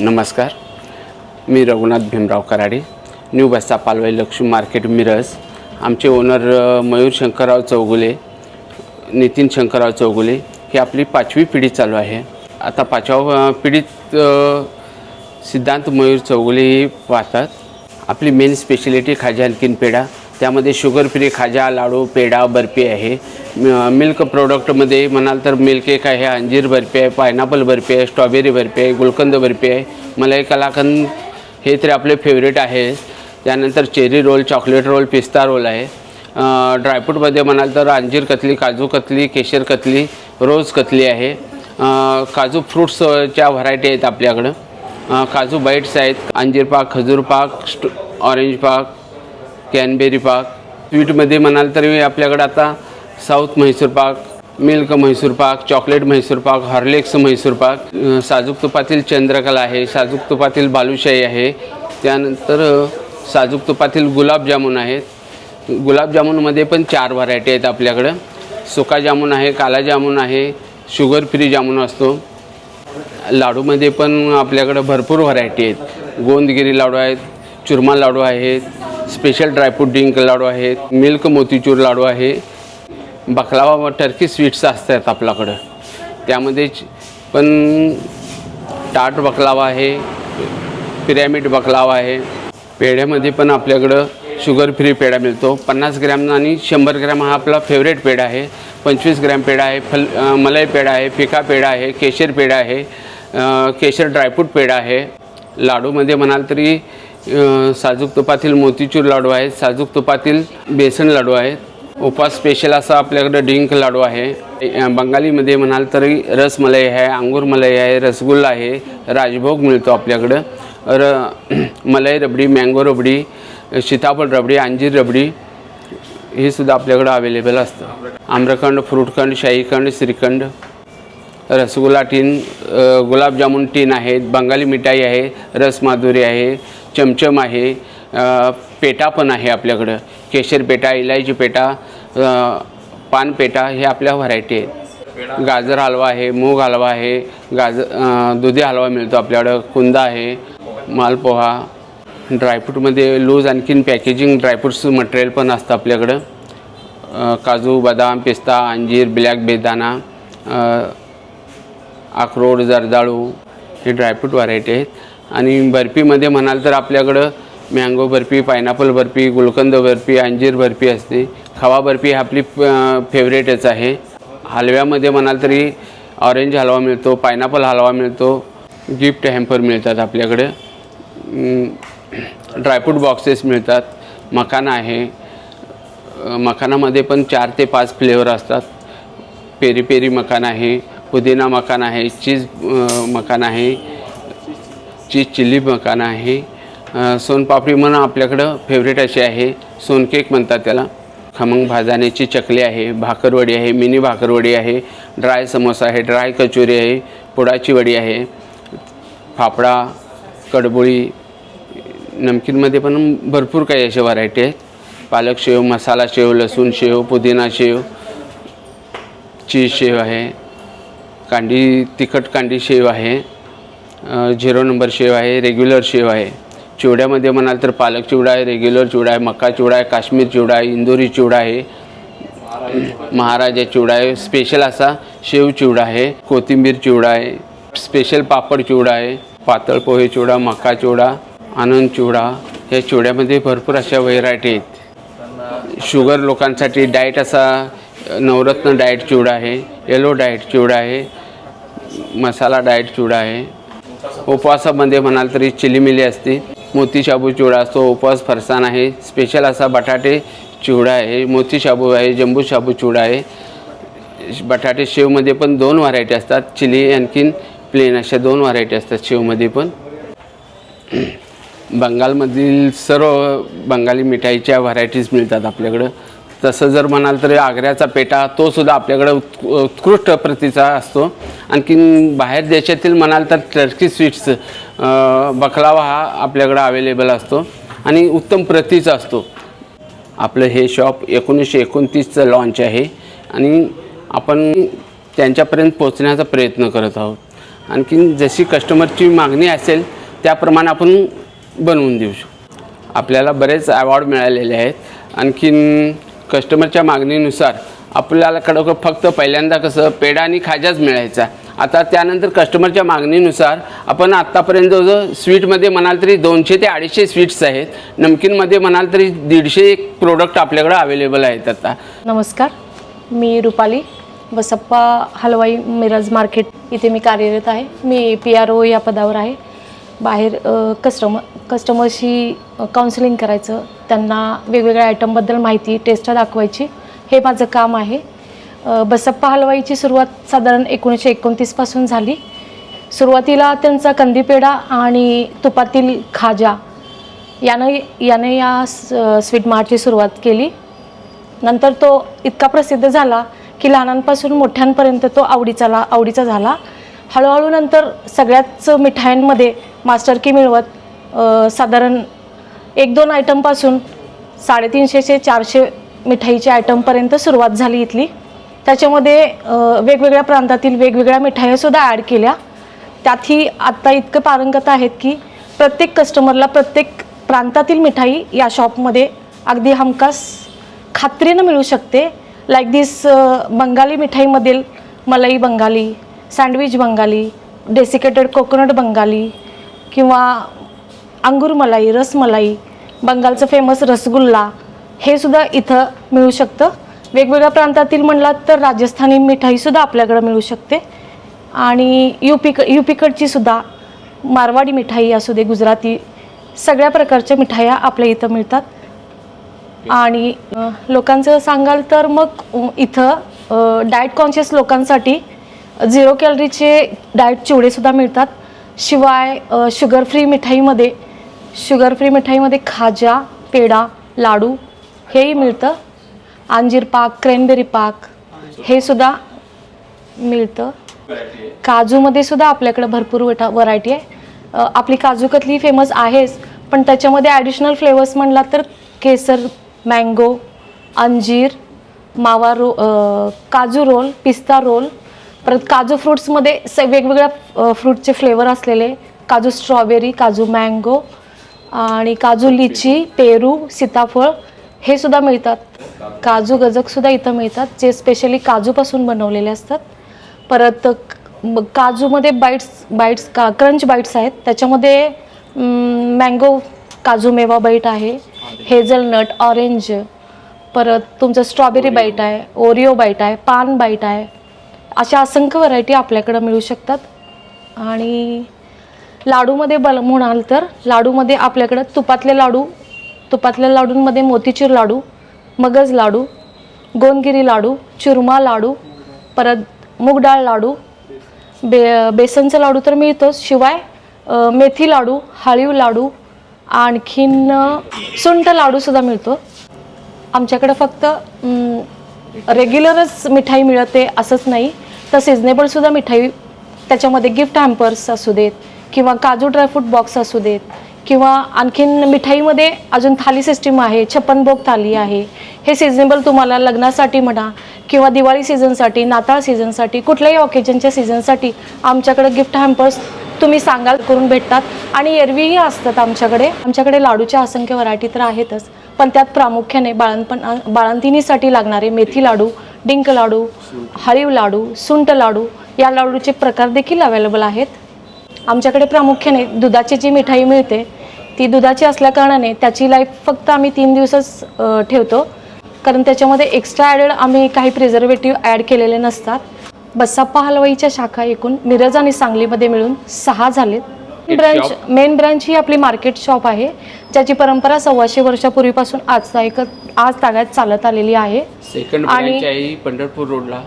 नमस्कार, मी रघुनाथ भीमराव कराडे, न्यू बस्ता पालवाई लक्ष्मी मार्केट मिरज। आमचे ओनर मयूर शंकरराव चौगुले, नितीन शंकरराव चौगुले ही आपली 5वी पिढी चालू आहे। आता 5व्या पिढीत सिद्धांत मयूर चौगुले ही पाहतात। आपली मेन स्पेशलिटी खाजा आणखीन पेढा, त्यामध्ये शुगर फ्री खाजा, लाडू, पेढा, बर्फी आहे। मिल्क प्रोडक्टमध्ये म्हणाल तर मिल्क केक आहे, अंजीर बर्फी आहे, पायनॅपल बर्फी आहे, स्ट्रॉबेरी बर्फी आहे, गुलकंद बर्फी आहे, मलाई कलाकंद हे तरी आपले फेवरेट आहे। त्यानंतर चेरी रोल, चॉकलेट रोल, पिस्ता रोल आहे। ड्रायफ्रूटमध्ये म्हणाल तर अंजीर कतली, काजू कतली, केशर कतली, रोज कतली आहे। काजू फ्रूट्सच्या व्हरायटी आहेत आपल्याकडं। काजू बाईट्स आहेत, अंजीर पाक, खजूर पाक, ऑरेंज पाक, कॅनबेरी पाक। स्वीटमध्ये म्हणाल तरी आपल्याकडं आता साऊथ म्हैसूर पाक, मिल्क म्हैसूर पाक, चॉकलेट म्हैसूर पाक, हॉर्लिक्स म्हैसूर पाक, साजूक तुपातील चंद्रकला आहे, साजूक तुपातील बालुशाही आहे। त्यानंतर साजूक तुपातील गुलाबजामुन आहेत। गुलाबजामुनमध्ये पण 4 व्हरायटी आहेत आपल्याकडं। सुका जामुन आहे, काला जामुन आहे, शुगर फ्री जामुन असतो। लाडूमध्ये पण आपल्याकडं भरपूर व्हरायटी आहेत। गोंदगिरी लाडू आहेत, चुरमा लाडू आहेत, स्पेशल ड्रायफ्रूट डिंक लाडू आहेत, मिल्क मोतीचूर लाडू आहे, बकलावा व टर्की स्वीट्स असतात आपल्याकडं। त्यामध्ये पण टाट बकलावा आहे, पिरॅमिड बकलावा आहे। पेढ्यामध्ये पण आपल्याकडं शुगर फ्री पेढा मिळतो। 50 ग्रॅम आणि 100 ग्रॅम हा आपला फेवरेट पेढा आहे। 25 ग्रॅम पेढा आहे, मलाई पेढा आहे, फिका पेढा आहे, केशर पेढा आहे, केशर ड्रायफ्रूट पेढा आहे। लाडूमध्ये म्हणाल तरी साजूक तुपातील मोतीचूर लाडू आहेत, साजूक तुपातील बेसन लाडू आहेत। उपवास स्पेशल असा आपल्याकडं डिंक लाडू आहे। बंगालीमध्ये म्हणाल तरी रसमलाई आहे, अंगूर मलाई आहे, रसगुल्ला आहे, राजभोग मिळतो आपल्याकडं। मलाई रबडी, मँगो रबडी, सीताफळ रबडी, अंजीर रबडी हे सुद्धा आपल्याकडं अवेलेबल असतं। आम्रखंड, फ्रूटखंड, शाहीखंड, श्रीखंड, रसगुल्ला टीन, गुलाबजामुन टीन आहेत, बंगाली मिठाई आहे, रसमाधुरी आहे, चमचम आहे, पेठा पण आहे आपल्याकडं। केशर पेठा, इलायची पेठा, पान पेठा हे आपल्या व्हरायटी आहेत। गाजर हलवा आहे, मूग हलवा आहे, दुधी हलवा मिळतो आपल्याकडं, कुंदा आहे, मालपोहा। ड्रायफ्रूटमध्ये लूज आणखीन पॅकेजिंग ड्रायफ्रूट्स मटेरियल पण असतं आपल्याकडं। काजू, बदाम, पिस्ता, अंजीर, ब्लॅक बेदाना, अक्रोड, जर्दाळू हे ड्रायफ्रूट व्हरायटी आहेत। आणि बर्फीमध्ये म्हणाल तर आपल्याकडं मँगो बर्फी, पायनॅपल बर्फी, गुलकंद बर्फी, अंजीर बर्फी असते। खवा बर्फी ही आपली फेवरेटच आहे। हलव्यामध्ये म्हणाल तरी ऑरेंज हलवा मिळतो, पायनॅपल हलवा मिळतो, गिफ्ट हॅम्पर मिळतात आपल्याकडे, ड्रायफ्रूट बॉक्सेस मिळतात, मखाना आहे। मखानामध्ये पण 4 ते 5 फ्लेवर असतात। पेरी पेरी मखाना आहे, पुदिना मखाना आहे, चीज मखाना आहे, चीज चिल्ली मखाना आहे। सोनपापडी म्हणून आपल्याकडं फेवरेट अशी आहे, सोनकेक म्हणतात त्याला। खमंग भाजण्याची चकली आहे, भाकरवडी आहे, मिनी भाकरवडी आहे, ड्राय समोसा आहे, ड्राय कचोरी आहे, पुडाची वडी आहे, फाफडा, कडबोळी। नमकीनमध्ये पण भरपूर काही अशा व्हरायटी आहेत। पालक शेव, मसाला शेव, लसूण शेव, पुदिना शेव, चीज शेव आहे, कांडी तिखट कांडी शेव आहे, 0 नंबर शेव आहे, रेग्युलर शेव आहे। चिवड्यामध्ये म्हणाल तर पालक चिवडा आहे, रेग्युलर चिवडा आहे, मक्का चिवडा आहे, काश्मीर चिवडा आहे, इंदोरी चिवडा आहे, महाराजा चिवडा आहे, स्पेशल असा शेव चिवडा आहे, कोथिंबीर चिवडा आहे, स्पेशल पापड चिवडा आहे, पातळ पोहे चिवडा, मक्का चिवडा, आनंद चिवडा। या चिवड्यामध्ये भरपूर अशा व्हरायटी आहेत। शुगर लोकांसाठी डाएट असा नवरत्न डाएट चिवडा आहे, येलो डाएट चिवडा आहे, मसाला डाएट चिवडा आहे। उपवासामध्ये म्हणाल तरी चिलीमिली असते, मोती शाबू चिवडा असतो, उपवास फरसाण आहे, स्पेशल असा बटाटे चिवडा आहे, मोती शाबू आहे, जंबू शाबू चिवडा आहे। बटाटे शेवमध्ये पण 2 व्हरायटी असतात, चिली आणखीन प्लेन अशा 2 व्हरायटी असतात शेवमध्ये पण। बंगालमधील सर्व बंगाली मिठाईच्या व्हरायटीज मिळतात आपल्याकडं। तसं जर म्हणाल तर आग्र्याचा पेठा तो सुद्धा आपल्याकडं उत्कृष्ट प्रतीचा असतो। आणखीन बाहेर देशातील म्हणाल तर टर्की स्वीट्स, बकलावा हा आपल्याकडं अवेलेबल असतो आणि उत्तम प्रतीचा असतो। आपलं हे शॉप 1929चं लॉन्च आहे आणि आपण त्यांच्यापर्यंत पोहोचण्याचा प्रयत्न करत आहोत। आणखीन जशी कस्टमरची मागणी असेल त्याप्रमाणे आपण बनवून देऊ शकतो। आपल्याला बरेच अवॉर्ड मिळालेले आहेत। आणखीन कस्टमरच्या मागणीनुसार आपल्याकडं फक्त पहिल्यांदा कसं पेढा आणि खाजाच मिळायचा. आता त्यानंतर कस्टमरच्या मागणीनुसार आपण आत्तापर्यंत जवळजवळ स्वीटमध्ये म्हणाल तरी 200 ते 250 स्वीट्स आहेत. नमकीनमध्ये म्हणाल तरी 150 प्रोडक्ट आपल्याकडं अवेलेबल आहेत. आता नमस्कार, मी रुपाली, बसप्पा हलवाई मिरज मार्केट इथे मी कार्यरत आहे. मी PRO या पदावर आहे. बाहेर कस्टमरशी काउन्सिलिंग करायचं, त्यांना वेगवेगळ्या आयटमबद्दल माहिती टेस्ट दाखवायची, हे माझं काम आहे. बसप्पा हलवाईची सुरुवात साधारण 1929 पासून झाली. सुरुवातीला त्यांचा कंदी पेढा आणि तुपातील खाजा याने या स्वीट मार्टची सुरुवात केली. नंतर तो इतका प्रसिद्ध झाला की लहानांपासून मोठ्यांपर्यंत तो आवडीचा झाला. हळूहळू नंतर सगळ्याच मिठायांमध्ये मास्टर की मिळवत साधारण 1-2 आयटमपासून 350 ते 400 मिठाईच्या आयटमपर्यंत सुरुवात झाली इथली. त्याच्यामध्ये वेगवेगळ्या प्रांतातील वेगवेगळ्या मिठाईसुद्धा ॲड केल्या. त्यातही आत्ता इतकं पारंगत आहेत की प्रत्येक कस्टमरला प्रत्येक प्रांतातील मिठाई या शॉपमध्ये अगदी हमखास खात्रीनं मिळू शकते. लाईक दिस बंगाली मिठाईमधील मलाई Bengali, sandwich Bengali, desiccated coconut Bengali किंवा अंगूर मलाई, रसमलाई, बंगालचं फेमस रसगुल्ला हे सुद्धा इथं मिळू शकतं. वेगवेगळ्या प्रांतातील म्हणलात तर राजस्थानी मिठाईसुद्धा आपल्याकडं मिळू शकते. आणि यूपीकडची सुद्धा मारवाडी मिठाई असू दे, गुजराती, सगळ्या प्रकारच्या मिठाया आपल्या इथं मिळतात. आणि लोकांचं सांगाल तर मग इथं डाएट कॉन्शियस लोकांसाठी 0 कॅलरीचे डाएट चिवडेसुद्धा मिळतात. शिवाय शुगर फ्री मिठाईमध्ये खाजा, पेढा, लाडू हेही मिळतं. अंजीर पाक, क्रॅनबेरी पाक हे सुद्धा मिळतं. काजूमध्ये सुद्धा आपल्याकडं भरपूर व्हरायटी आहे. आपली काजू कतली फेमस आहेच, पण त्याच्यामध्ये ॲडिशनल फ्लेवर्स म्हणला तर केसर, मँगो, अंजीर, मावा काजू रोल, पिस्ता रोल, परत काजू फ्रूट्समध्ये वेगवेगळ्या फ्रूटचे फ्लेवर असलेले काजू स्ट्रॉबेरी, काजू मँगो आणि काजू लिची, पेरू, सीताफळ हे सुद्धा मिळतात. काजू गजकसुद्धा इथं मिळतात, जे स्पेशली काजूपासून बनवलेले असतात. परत काजूमध्ये क्रंच बाईट्स आहेत. त्याच्यामध्ये मँगो काजू मेवा बाईट आहे, हेझलनट, ऑरेंज, परत तुमचं स्ट्रॉबेरी बाईट आहे, ओरिओ बाईट आहे, पान बाईट आहे. अशा असंख्य व्हरायटी आपल्याकडं मिळू शकतात. आणि लाडूमध्ये म्हणाल तर लाडूमध्ये आपल्याकडं तुपातल्या लाडूंमध्ये मोतीचूर लाडू, मगज लाडू, गोंदगिरी लाडू, चुरमा लाडू, परत मूग डाळ लाडू, बेसनचा लाडू तर मिळतोच. शिवाय मेथी लाडू, हळीव लाडू, आणखीन सुंठ लाडूसुद्धा मिळतो. आमच्याकडं फक्त रेग्युलरच मिठाई मिळते असंच नाही, तर सिजनेबलसुद्धा मिठाई, त्याच्यामध्ये गिफ्ट हॅम्पर्स असू देत किंवा काजू ड्रायफ्रूट बॉक्स असू देत किंवा आणखीन मिठाईमध्ये अजून थाली सिस्टीम आहे, 56 भोग थाली आहे. हे सिजनेबल तुम्हाला लग्नासाठी म्हणा किंवा दिवाळी सीझनसाठी, नाताळ सीझनसाठी, कुठल्याही ऑकेजनच्या सीझनसाठी आमच्याकडे गिफ्ट हॅम्पर्स तुम्ही सांगाल करून भेटतात. आणि एरवीही असतात आमच्याकडे लाडूच्या असंख्य व्हरायटी तर आहेतच, पण त्यात प्रामुख्याने बाळंतिणीसाठी लागणारे मेथी लाडू, डिंक लाडू, हळीव लाडू, सुंठ लाडू या लाडूचे प्रकार देखील अवेलेबल आहेत. आमच्याकडे प्रामुख्याने दुधाची जी मिठाई मिळते ती दुधाची असल्याकारणाने त्याची लाईफ फक्त आम्ही 3 दिवसच ठेवतो, कारण त्याच्यामध्ये एक्स्ट्रा ॲडेड आम्ही काही प्रिझर्वेटिव्ह ॲड केलेले नसतात. बसप्पा हलवाईच्या शाखा एकूण मिरज आणि सांगलीमध्ये मिळून 6 झालेत. मेन ब्रँच ही आपली मार्केट शॉप आहे, ज्याची परंपरा 125 वर्षापूर्वीपासून आज तागायत चालत आलेली आहे. सेकंड ब्रँच आहे पंढरपूर रोडला.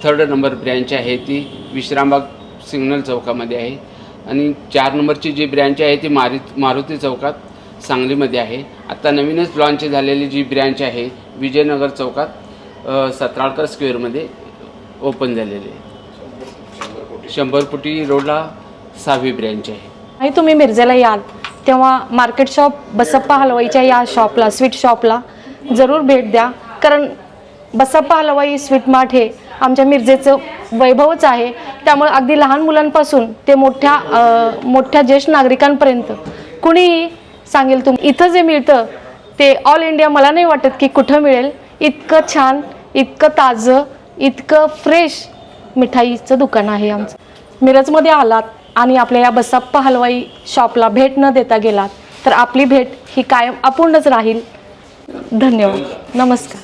3rd नंबर ब्रँच आहे ती विश्रामबाग सिग्नल चौकामध्ये आहे. आणि 4 नंबरची जी ब्रँच आहे ती मारुती चौकात सांगलीमध्ये आहे. आता नवीनच लॉन्च झालेली जी ब्रँच आहे विजयनगर चौकात सत्राळकर स्क्वेअरमध्ये ओपन झालेली आहे. 100 फुटी रोडला 6वी ब्रँच आहे. आणि तुम्ही मिरजेला याल तेव्हा मार्केट शॉप बसप्पा हलवाईच्या या शॉपला, स्वीट शॉपला जरूर भेट द्या, कारण बसप्पा हलवाई स्वीट मार्ट हे आमच्या मिरजेचं वैभवच आहे. त्यामुळे अगदी लहान मुलांपासून ते मोठ्या ज्येष्ठ नागरिकांपर्यंत कुणीही सांगेल इथं जे मिळतं ते ऑल इंडिया मला नाही वाटत की कुठं मिळेल. इतकं छान, इतकं ताजं, इतकं फ्रेश मिठाईचं दुकान आहे आमचं. मिरजमध्ये आलात आणि आपल्या या बसप्पा हलवाई शॉपला भेट न देता गेलात तर आपली भेट ही कायम अपूर्णच राहील. धन्यवाद. नमस्कार.